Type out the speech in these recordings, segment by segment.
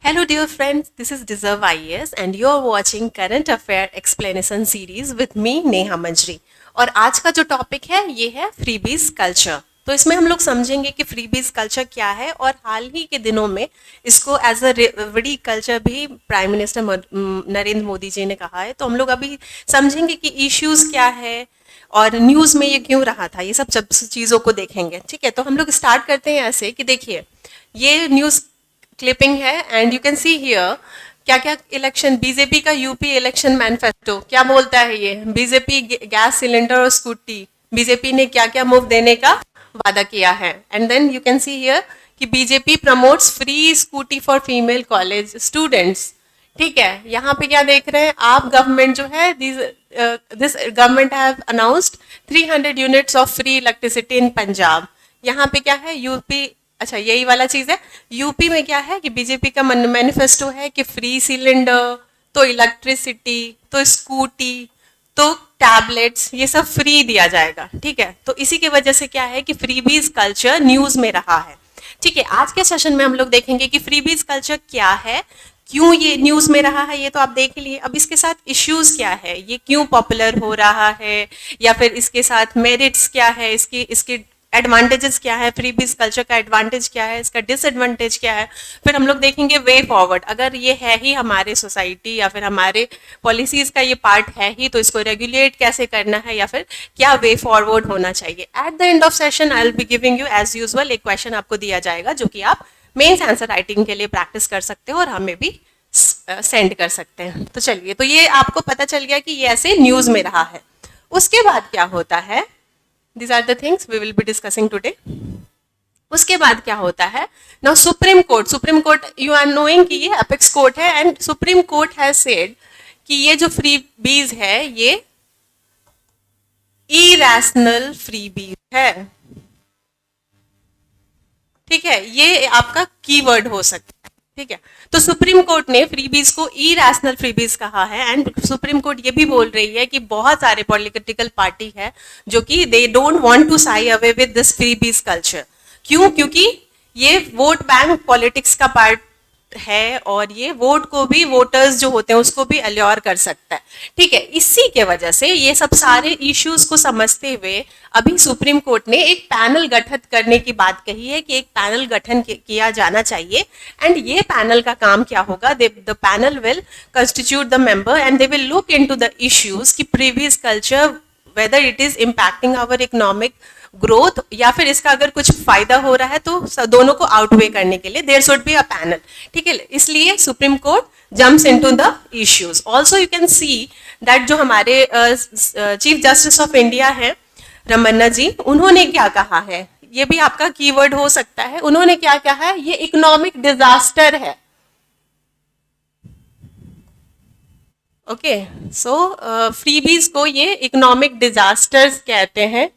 Hello, dear friends. This is Deserve IAS, and you're watching Current Affair Explanation Series with me, Neha मंजरी. और आज का जो topic है ये है फ्रीबीज कल्चर. तो इसमें हम लोग समझेंगे कि फ्रीबीज कल्चर क्या है और हाल ही के दिनों में इसको एज अ रिवडी कल्चर भी प्राइम मिनिस्टर नरेंद्र मोदी जी ने कहा है. तो हम लोग अभी समझेंगे कि इश्यूज क्या है और न्यूज़ में ये क्यों रहा था, ये सब चीज़ों को देखेंगे. ठीक है, तो हम लोग स्टार्ट करते हैं ऐसे कि देखिए ये न्यूज़ क्लिपिंग है and you can see here क्या क्या इलेक्शन बीजेपी का यूपी इलेक्शन मैनिफेस्टो क्या बोलता है. ये बीजेपी गैस सिलेंडर और स्कूटी, बीजेपी ने क्या क्या मूव देने का वादा किया है. And then you can see here कि BJP promotes free scooty for female college students. ठीक है, यहाँ पे क्या देख रहे हैं आप, गवर्नमेंट जो है this government have announced 300 units of free electricity in Punjab. यहाँ पे क्या है यूपी, अच्छा यही वाला चीज है. यूपी में क्या है कि बीजेपी का मैनिफेस्टो है कि फ्री सिलेंडर, तो इलेक्ट्रिसिटी, तो स्कूटी, तो टैबलेट्स, ये सब फ्री दिया जाएगा. ठीक है, तो इसी की वजह से क्या है कि फ्रीबीज कल्चर न्यूज में रहा है. ठीक है, आज के सेशन में हम लोग देखेंगे कि फ्रीबीज कल्चर क्या है, क्यों ये न्यूज में रहा है, ये तो आप देख लिए. अब इसके साथ इश्यूज क्या है, ये क्यों पॉपुलर हो रहा है, या फिर इसके साथ मेरिट्स क्या है, इसकी इसके एडवांटेजेस क्या है, फ्रीबीज कल्चर का एडवांटेज क्या है, इसका डिसएडवांटेज क्या है. फिर हम लोग देखेंगे वे फॉरवर्ड, अगर ये है ही हमारे सोसाइटी या फिर हमारे पॉलिसीज का ये पार्ट है ही, तो इसको रेगुलेट कैसे करना है या फिर क्या वे फॉरवर्ड होना चाहिए. At the end of session I will be giving you as usual एक क्वेश्चन आपको दिया जाएगा जो कि आप मेन्स आंसर राइटिंग के लिए प्रैक्टिस कर सकते हो और हमें भी सेंड कर सकते हैं. तो चलिए, तो ये आपको पता चल गया कि ये ऐसे न्यूज में रहा है. उसके बाद क्या होता है, these are the things we will be discussing today. उसके बाद क्या होता है, now supreme court you are knowing कि ये अपेक्स कोर्ट है and supreme court has said कि ये जो फ्री बीज है ये इरेशनल फ्री बीज है. ठीक है, ये आपका कीवर्ड हो सकता है. ठीक है, तो सुप्रीम कोर्ट ने फ्रीबीज को इरेशनल फ्रीबीज कहा है एंड सुप्रीम कोर्ट ये भी बोल रही है कि बहुत सारे पॉलिटिकल पार्टी है जो कि they don't want to shy away with this freebies culture. क्यों? क्योंकि ये वोट बैंक पॉलिटिक्स का पार्ट है और ये वोट को भी, वोटर्स जो होते हैं उसको भी अल्योर कर सकता है. ठीक है, इसी के वजह से ये सब सारे इश्यूज को समझते हुए अभी सुप्रीम कोर्ट ने एक पैनल गठित करने की बात कही है कि एक पैनल गठन किया जाना चाहिए. एंड ये पैनल का काम क्या होगा, the panel will constitute the member and they will look into the issues की previous culture whether it is impacting our economic growth या फिर इसका अगर कुछ फायदा हो रहा है तो दोनों को आउटवे करने के लिए there should be a panel. ठीक है, इसलिए supreme court jumps into the issues. Also you can see that जो हमारे चीफ जस्टिस ऑफ इंडिया है रमन्ना जी, उन्होंने क्या कहा है, ये भी आपका कीवर्ड हो सकता है. उन्होंने क्या कहा है, ये इकोनॉमिक डिजास्टर है. ओके, सो फ्रीबीज को ये इकोनॉमिक डिजास्टर्स कहते हैं.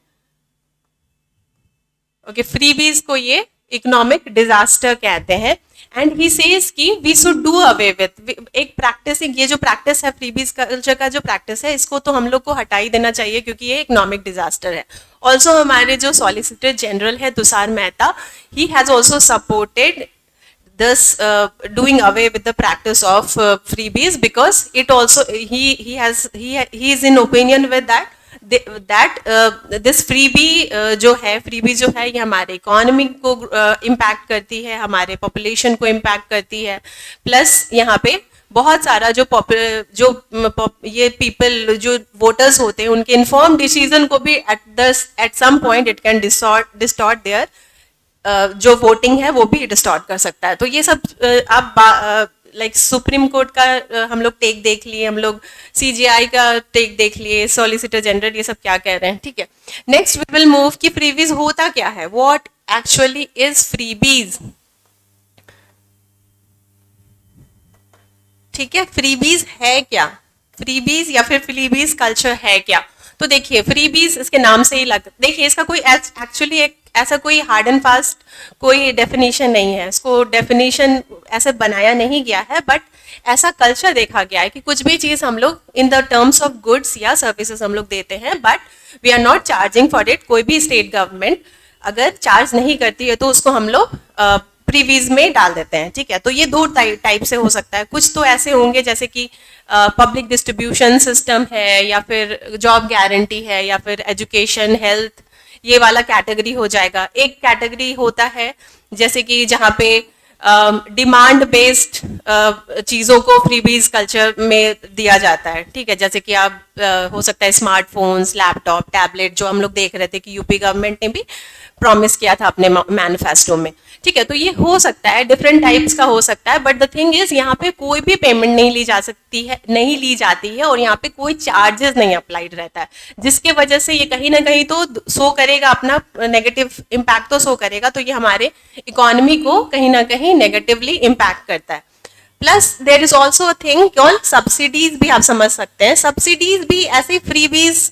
ओके, फ्रीबीज को ये इकोनॉमिक डिजास्टर कहते हैं. एंड ही सेज कि we should do away with एक प्रैक्टिसिंग, ये जो प्रैक्टिस है फ्रीबीज कल्चर का जो प्रैक्टिस है इसको तो हम लोग को हटा ही देना चाहिए क्योंकि ये इकोनॉमिक डिजास्टर है. ऑल्सो हमारे जो सॉलिसिटर जनरल है Tushar Mehta, he has also supported this doing away with the practice of freebies because it also he is in opinion with that this freebie जो है, freebie जो है ये हमारे इकोनॉमी को इम्पैक्ट करती है, हमारे पॉपुलेशन को इम्पैक्ट करती है. प्लस यहाँ पे बहुत सारा ये पीपल जो वोटर्स होते हैं उनके इन्फॉर्म डिसीजन को भी at some point it can distort there जो वोटिंग है वो भी डिस्टॉर्ट कर सकता है. तो ये सब आप लाइक सुप्रीम कोर्ट का हम लोग टेक देख लिए, हम लोग सीजीआई का टेक देख लिए, सॉलिसिटर जनरल ये सब क्या कह रहे हैं. ठीक है, नेक्स्ट वी विल मूव कि फ्रीबीज होता क्या है, व्हाट एक्चुअली इज फ्रीबीज. ठीक है, फ्रीबीज है क्या, फ्रीबीज या फिर फ्रीबीज कल्चर है क्या. तो देखिए फ्रीबीज इसके नाम से ही देखिए इसका कोई एक्चुअली एक ऐसा कोई हार्ड एंड फास्ट कोई डेफिनेशन नहीं है, इसको डेफिनेशन ऐसे बनाया नहीं गया है, बट ऐसा कल्चर देखा गया है कि कुछ भी चीज हम लोग in the terms of goods या सर्विसेज हम लोग देते हैं but we are not charging for it. कोई भी स्टेट गवर्नमेंट अगर चार्ज नहीं करती है तो उसको हम लोग फ्रीबीज में डाल देते हैं, ठीक है। तो ये दो टाइप से हो सकता है। कुछ तो ऐसे होंगे जैसे कि पब्लिक डिस्ट्रीब्यूशन सिस्टम है, या फिर जॉब गारंटी है, या फिर एजुकेशन, हेल्थ, ये वाला कैटेगरी हो जाएगा। एक कैटेगरी होता है जैसे कि जहाँ पे डिमांड बेस्ड चीज़ों को फ्रीबीज कल्चर में दिया जाता है, ठीक है। जैसे कि आप हो सकता है स्मार्टफोन्स, लैपटॉप, टैबलेट, जो हम लोग देख रहे थे कि यूपी गवर्नमेंट ने भी प्रॉमिस किया था अपने मैनिफेस्टो में, ठीक है। तो ये हो सकता है, डिफरेंट टाइप्स का हो सकता है, बट द थिंग इज यहाँ पे कोई भी पेमेंट नहीं ली जा सकती है, नहीं ली जाती है, और यहाँ पे कोई चार्जेस नहीं अप्लाइड रहता है, जिसके वजह से ये कहीं ना कहीं तो शो करेगा, अपना नेगेटिव इम्पैक्ट तो शो करेगा। तो ये हमारे इकोनॉमी को कहीं ना कहीं नेगेटिवली इम्पैक्ट करता है। Plus there is also a thing called subsidies, भी आप समझ सकते हैं। सब्सिडीज भी ऐसे फ्रीबीज,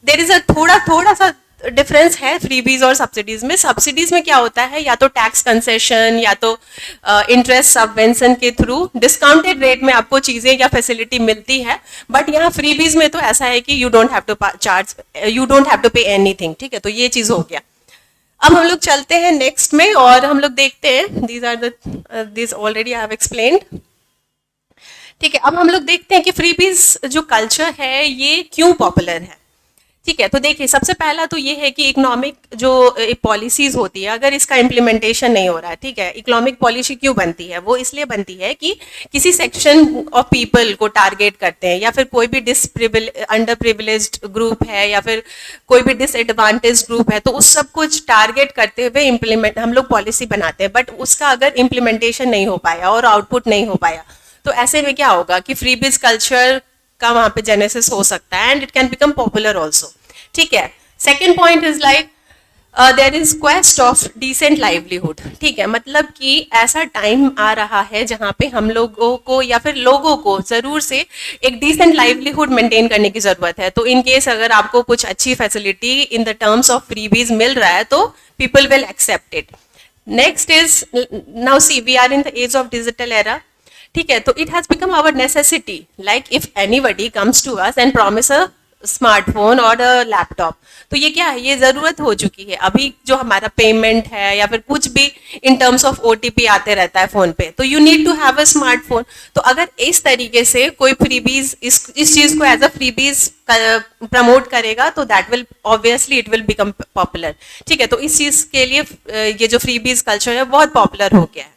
देर इज अ थोड़ा सा डिफरेंस है फ्रीबीज और सब्सिडीज में। सब्सिडीज में क्या होता है, या तो टैक्स कंसेशन या तो इंटरेस्ट सबवेंशन के थ्रू डिस्काउंटेड रेट में आपको चीजें या फैसिलिटी मिलती है, बट यहाँ फ्रीबीज में तो ऐसा है कि you don't have to charge, you don't have to pay anything, ठीक है। तो ये चीज हो गया। अब हम लोग चलते हैं नेक्स्ट में और हम लोग देखते हैं, these are this already I have explained, ठीक है। अब हम लोग देखते हैं कि फ्रीबीज जो कल्चर है ये क्यों पॉपुलर है, ठीक है। तो देखिए, सबसे पहला तो ये है कि इकोनॉमिक जो पॉलिसीज होती है, अगर इसका इम्प्लीमेंटेशन नहीं हो रहा है, ठीक है। इकोनॉमिक पॉलिसी क्यों बनती है, वो इसलिए बनती है कि किसी सेक्शन ऑफ पीपल को टारगेट करते हैं, या फिर कोई भी अंडर प्रिविलेज्ड ग्रुप है, या फिर कोई भी डिसएडवांटेज ग्रुप है, तो उस सब कुछ टारगेट करते हुए इम्प्लीमेंट हम लोग पॉलिसी बनाते हैं। बट उसका अगर इम्प्लीमेंटेशन नहीं हो पाया और आउटपुट नहीं हो पाया, तो ऐसे में क्या होगा कि फ्रीबीज कल्चर का वहां पे जेनेसिस हो सकता है, and it can become popular also, ठीक है। Second point is like there is quest of decent livelihood, ठीक है। मतलब कि ऐसा टाइम आ रहा है जहां पे हम लोगों को या फिर लोगों को जरूर से एक डिसेंट लाइवलीहुड मेंटेन करने की जरूरत है। तो इन केस अगर आपको कुछ अच्छी facility in the terms of freebies मिल रहा है, तो people will accept it. Next is, now see we are in the age of digital era, ठीक है। तो it has become our necessity, like if anybody comes to us and promise a smartphone और laptop, तो ये क्या है, ये जरूरत हो चुकी है। अभी जो हमारा पेमेंट है या फिर कुछ भी इन टर्म्स ऑफ ओटीपी आते रहता है फोन पे, तो you need to have a smartphone. तो अगर इस तरीके से कोई फ्रीबीज इस चीज को एज अ फ्रीबीज प्रमोट करेगा, तो that will obviously it will become popular, ठीक है। तो इस चीज के लिए ये जो फ्रीबीज कल्चर है बहुत पॉपुलर हो गया है।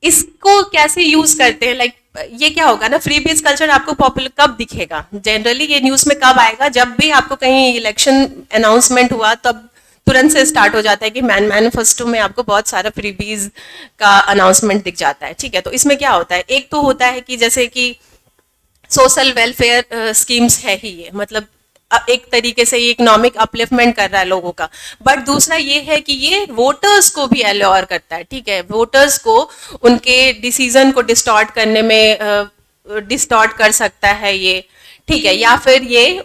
इसको कैसे यूज करते हैं, लाइक ये क्या होगा ना, फ्रीबीज कल्चर आपको पॉपुलर कब दिखेगा, जनरली ये न्यूज में कब आएगा, जब भी आपको कहीं इलेक्शन अनाउंसमेंट हुआ तब तुरंत से स्टार्ट हो जाता है कि मैनिफेस्टो में आपको बहुत सारा फ्रीबीज का अनाउंसमेंट दिख जाता है, ठीक है। तो इसमें क्या होता है, एक तो होता है कि जैसे कि सोशल वेलफेयर स्कीम्स है ही ये, मतलब एक तरीके से ये इकोनॉमिक अपलिफ्टमेंट कर रहा है लोगों का। बट दूसरा ये है कि ये वोटर्स को भी अल्योर करता है, ठीक है। वोटर्स को उनके डिसीजन को डिस्टॉर्ट करने में डिस्टॉर्ट कर सकता है ये, ठीक है। या फिर ये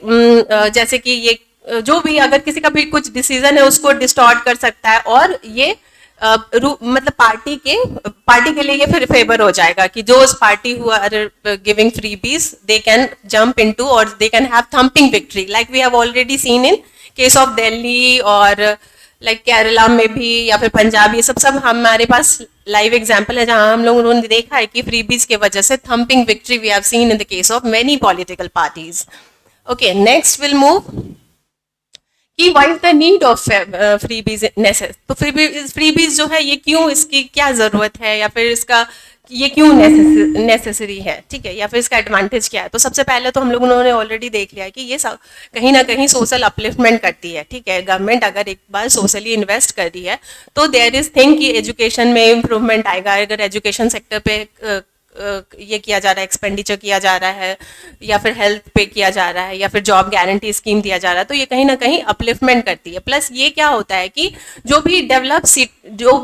जैसे कि ये जो भी अगर किसी का भी कुछ डिसीजन है उसको डिस्टॉर्ट कर सकता है, और ये मतलब पार्टी के लिए ये फिर फेवर हो जाएगा कि जो party who are giving freebies they can jump into और they can have thumping victory, like we have already seen in case of Delhi और लाइक केरला में भी, या फिर पंजाब, ये सब हमारे पास लाइव एग्जाम्पल है जहां हम लोगों ने देखा है कि फ्रीबीज के वजह से thumping victory we have seen in the case of many political parties. Okay, next will move कि what is the need of freebies. तो फ्रीबीज जो है ये क्यों, इसकी क्या जरूरत है, या फिर इसका ये क्यों नेसेसरी है, ठीक है, या फिर इसका एडवांटेज क्या है। तो सबसे पहले तो हम लोगों ने ऑलरेडी देख लिया है कि ये सब कहीं ना कहीं सोशल अपलिफ्टमेंट करती है, ठीक है। गवर्नमेंट अगर एक बार सोशली इन्वेस्ट कर रही है तो देयर इज थिंग कि एजुकेशन में इम्प्रूवमेंट आएगा। अगर एजुकेशन सेक्टर पे ये किया जा रहा है, एक्सपेंडिचर किया जा रहा है, या फिर हेल्थ पे किया जा रहा है, या फिर जॉब गारंटी स्कीम दिया जा रहा है, तो ये कहीं ना कहीं अपलिफ्टमेंट करती है। प्लस ये क्या होता है कि जो भी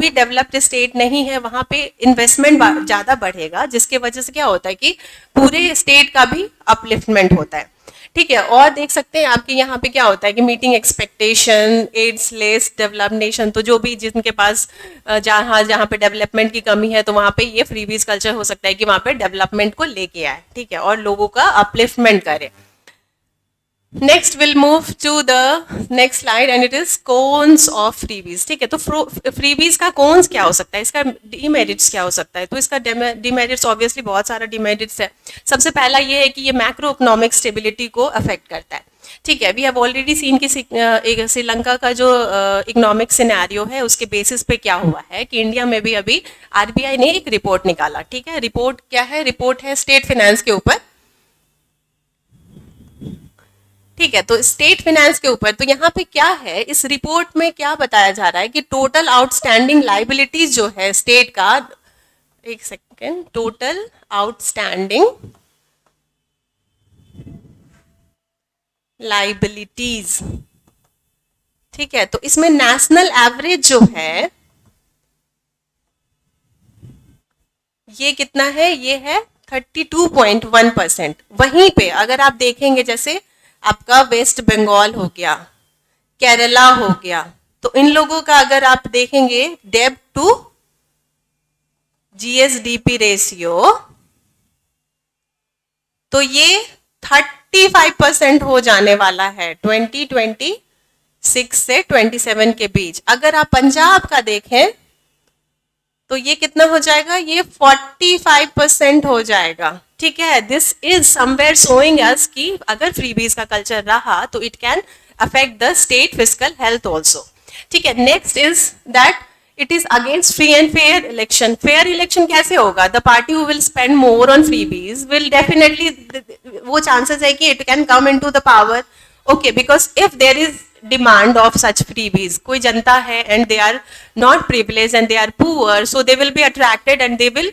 डेवलप्ड स्टेट नहीं है वहां पे इन्वेस्टमेंट ज्यादा बढ़ेगा, जिसके वजह से क्या होता है कि पूरे स्टेट का भी अपलिफ्टमेंट होता है, ठीक है। और देख सकते हैं आपके यहाँ पे क्या होता है कि meeting expectation, aids less develop nation, तो जो भी जिनके पास जहाँ पे डेवलपमेंट की कमी है, तो वहाँ पे ये फ्रीबीज कल्चर हो सकता है कि वहाँ पे डेवलपमेंट को लेके आए, ठीक है, और लोगों का अपलिफ्टमेंट करे। Next will move to the next slide and it is cons of freebies. ठीक है, तो फ्रीबीज का कॉन्स क्या हो सकता है, इसका डीमेरिट्स क्या हो सकता है। तो इसका डीमेरिट्स ऑब्वियसली बहुत सारा डीमेरिट्स है। सबसे पहला ये है कि ये मैक्रो इकोनॉमिक स्टेबिलिटी को अफेक्ट करता है। ठीक है, वी हैव ऑलरेडी सीन कि श्रीलंका का जो इकोनॉमिक सिनेरियो है उसके बेसिस पे क्या हुआ है कि इंडिया में भी अभी आरबीआई ने एक रिपोर्ट निकाला। ठीक है, रिपोर्ट क्या है, रिपोर्ट है स्टेट फाइनेंस के ऊपर। ठीक है, तो स्टेट फाइनेंस के ऊपर, तो यहाँ पे क्या है, इस रिपोर्ट में क्या बताया जा रहा है कि टोटल आउटस्टैंडिंग लाइबिलिटीज जो है स्टेट का, एक सेकेंड, टोटल आउटस्टैंडिंग लाइबिलिटीज। ठीक है, तो इसमें नेशनल एवरेज जो है ये कितना है, ये है 32.1%। वहीं पे अगर आप देखेंगे जैसे आपका वेस्ट बंगाल हो गया, केरला हो गया, तो इन लोगों का अगर आप देखेंगे डेब्ट टू जीएसडीपी रेशियो, तो ये 35% हो जाने वाला है 2026 से 27 के बीच। अगर आप पंजाब का देखें तो ये कितना हो जाएगा, ये 45% हो जाएगा। ठीक है, this is somewhere showing us कि अगर फ्रीबीज का कल्चर रहा तो it can affect the state physical health also. ठीक है, next is that it is against free and fair election. Fair election कैसे होगा, the party who will spend more on freebies will definitely, वो chances है कि it can come in to the power. Okay, because if there is demand of such freebies, कोई जनता है and they are not privileged and they are poor, so they will be attracted and they will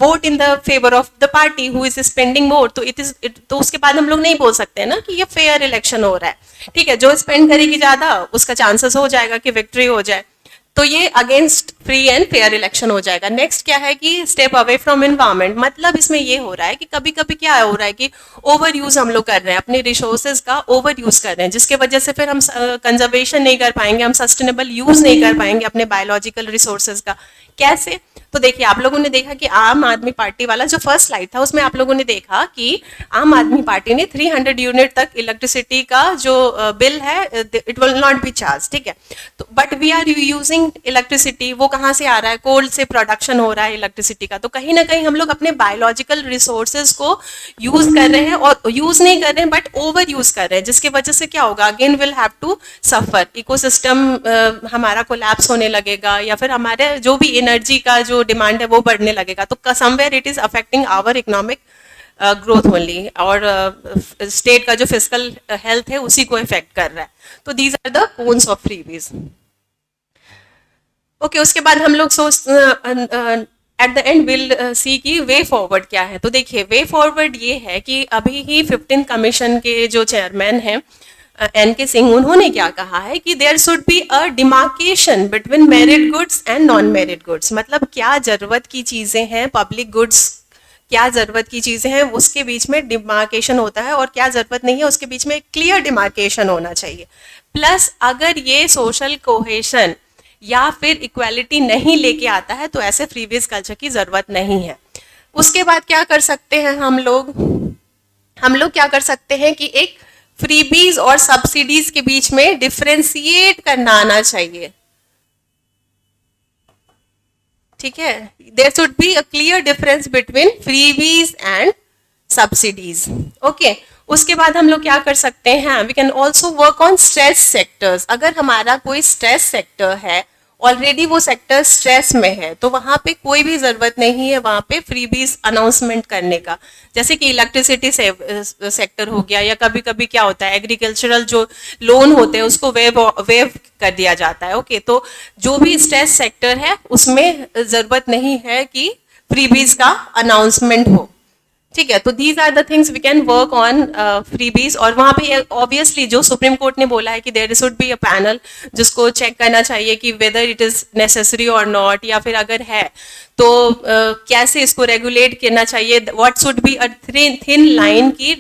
vote in the favor of the party who is spending more। तो तो उसके बाद हम लोग नहीं बोल सकते ना कि ये फेयर इलेक्शन हो रहा है। ठीक है, जो स्पेंड करेगी ज्यादा उसका चांसेस हो जाएगा कि विक्ट्री हो जाए, तो ये against free and fair election हो जाएगा। नेक्स्ट क्या है कि स्टेप अवे फ्रॉम एनवायरमेंट, मतलब इसमें ये हो रहा है कि कभी कभी क्या हो रहा है कि ओवर यूज हम लोग कर रहे हैं, अपने रिसोर्सेज का ओवर यूज कर रहे हैं, जिसके वजह से फिर हम कंजर्वेशन नहीं कर पाएंगे, हम सस्टेनेबल यूज नहीं कर पाएंगे अपने बायोलॉजिकल रिसोर्सेज का। कैसे, तो देखिए आप लोगों ने देखा कि आम आदमी पार्टी वाला जो फर्स्ट स्लाइड था उसमें आप लोगों ने देखा कि आम आदमी पार्टी ने 300 यूनिट तक इलेक्ट्रिसिटी का जो बिल है it will not be charge. ठीक है, तो but we are using electricity, वो कहाँ से आ रहा है, कोल से प्रोडक्शन हो रहा है इलेक्ट्रिसिटी का। तो कहीं ना कहीं हम लोग अपने बायोलॉजिकल रिसोर्सेज को यूज कर रहे हैं, और यूज नहीं कर रहे हैं बट ओवर यूज कर रहे हैं, जिसकी वजह से क्या होगा, again will have to suffer, ecosystem हमारा कोलैप्स होने लगेगा, या फिर हमारे जो भी एनर्जी का जो डिमांड है वो बढ़ने लगेगा। तो somewhere it is affecting our economic growth only, और स्टेट का जो फिजिकल हेल्थ है उसी को इफेक्ट कर रहा है। तो these are the cons of freebies. Okay, उसके बाद हम लोग सोच at the end will see की वे फॉरवर्ड क्या है। तो देखिए वे फॉरवर्ड ये है कि अभी ही 15 कमीशन के जो चेयरमैन हैं एन.के. सिंह, उन्होंने क्या कहा है कि there should be a demarcation between merit goods and non merit goods. मतलब क्या जरूरत की चीजें हैं, पब्लिक गुड्स क्या जरूरत की चीजें हैं, उसके बीच में डिमार्केशन होता है, और क्या जरूरत नहीं है उसके बीच में एक क्लियर डिमार्केशन होना चाहिए। प्लस अगर ये सोशल कोहेशन या फिर इक्वालिटी नहीं लेके आता है तो ऐसे फ्रीबीज कल्चर की जरूरत नहीं है। उसके बाद क्या कर सकते हैं हम लोग क्या कर सकते हैं कि एक फ्रीबीज और सब्सिडीज के बीच में डिफरेंशिएट करना आना चाहिए। ठीक है, there should be a clear difference between freebies and subsidies. Okay, उसके बाद हम लोग क्या कर सकते हैं, we can also work on stress sectors. अगर हमारा कोई स्ट्रेस सेक्टर है, ऑलरेडी वो सेक्टर स्ट्रेस में है, तो वहां पे कोई भी जरूरत नहीं है वहां पे फ्रीबीज अनाउंसमेंट करने का। जैसे कि इलेक्ट्रिसिटी सेक्टर हो गया, या कभी कभी क्या होता है एग्रीकल्चरल जो लोन होते हैं उसको वेव कर दिया जाता है। ओके, तो जो भी स्ट्रेस सेक्टर है उसमें जरूरत नहीं है कि फ्रीबीज का अनाउंसमेंट हो। ठीक है, तो these are the things we can work on freebies. और वहां पे ऑब्वियसली जो सुप्रीम कोर्ट ने बोला है कि there should be a panel जिसको चेक करना चाहिए कि वेदर इट इज नेसेसरी और नॉट, या फिर अगर है तो कैसे इसको रेगुलेट करना चाहिए, what should be a thin line की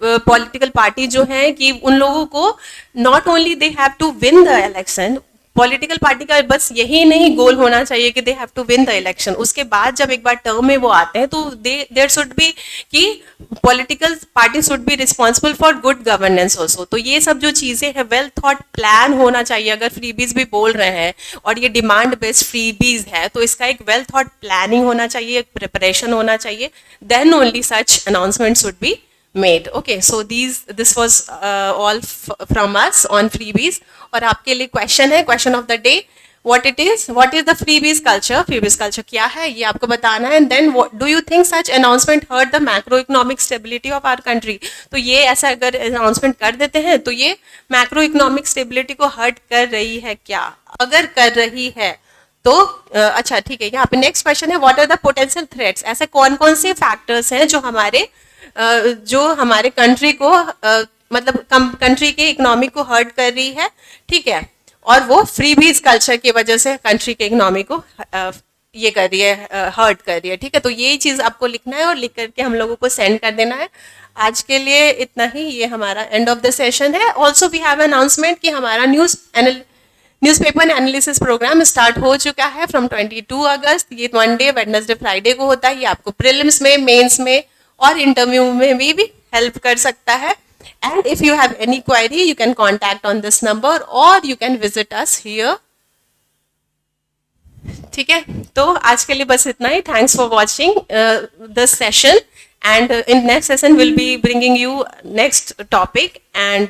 पॉलिटिकल पार्टी जो है कि उन लोगों को not only they have to win the election, political party का बस यही नहीं गोल होना चाहिए कि they have to win the election, उसके बाद जब एक बार टर्म में वो आते हैं तो देयर शुड बी कि political party should be responsible for good governance also. तो ये सब जो चीजें हैं वेल थॉट प्लान होना चाहिए। अगर फ्रीबीज भी बोल रहे हैं और ये डिमांड बेस्ड फ्रीबीज है तो इसका एक वेल थॉट प्लानिंग होना चाहिए, एक प्रिपरेशन होना चाहिए, then only such announcement should be made. Okay, so this was all from us on freebies. और आपके लिए क्वेश्चन है, question of the day, what it is, what is the freebies culture, freebies culture क्या है ये आपको बताना है, and then do you think such announcement hurt the macroeconomic stability of our country? तो ये ऐसा अगर अनाउंसमेंट कर देते हैं तो ये मैक्रो इकोनॉमिक स्टेबिलिटी को हर्ट कर रही है क्या? अगर कर रही है तो अच्छा ठीक है। यहाँ पे नेक्स्ट क्वेश्चन है, what are the potential threats? ऐसे कौन कौन से फैक्टर्स हैं जो हमारे कंट्री को मतलब कंट्री के इकोनॉमी को हर्ट कर रही है, ठीक है, और वो फ्रीबीज कल्चर की वजह से कंट्री के इकोनॉमी को ये कर रही है, हर्ट कर रही है, ठीक है। तो ये चीज आपको लिखना है और लिख करके हम लोगों को सेंड कर देना है। आज के लिए इतना ही, ये हमारा एंड ऑफ द सेशन है। ऑल्सो वी हैव अनाउंसमेंट कि हमारा न्यूज़पेपर एनालिसिस प्रोग्राम स्टार्ट हो चुका है फ्रॉम 22 अगस्त। ये मंडे वेडनेसडे फ्राइडे को होता है। ये आपको प्रीलिम्स में, मेंस में और इंटरव्यू में भी हेल्प कर सकता है। And if you have any query you can contact on this number और you can visit us here, ठीक है। तो आज के लिए बस इतना ही। Thanks for watching this session and in next session will be bringing you next topic and